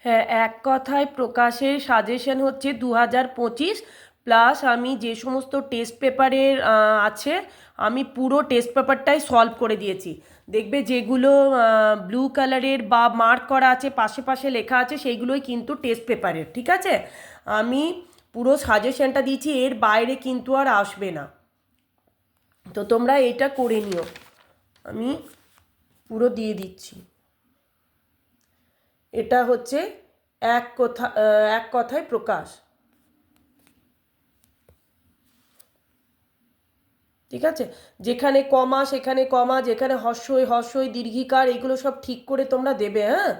হ্যাঁ, এক কথায় প্রকাশের সাজেশন হচ্ছে 2025, প্লাস আমি যে সমস্ত টেস্ট পেপারের আছে, আমি পুরো টেস্ট পেপারটাই সলভ করে দিয়েছি। দেখবে যেগুলো ব্লু কালারের বা মার্ক করা আছে, পাশে পাশে লেখা আছে, সেইগুলোই কিন্তু টেস্ট পেপারের, ঠিক আছে? আমি পুরো সাজেশনটা দিয়েছি, এর বাইরে কিন্তু আর আসবে না। তো তোমরা এটা করে নিও, আমি পুরো দিয়ে দিচ্ছি। এটা হচ্ছে এক কথায় প্রকাশ, ঠিক আছে? যেখানে কমা সেখানে কমা, যেখানে হর্ষই হর্ষই দীর্ঘিকার, এগুলো সব ঠিক করে তোমরা দেবে, হ্যাঁ?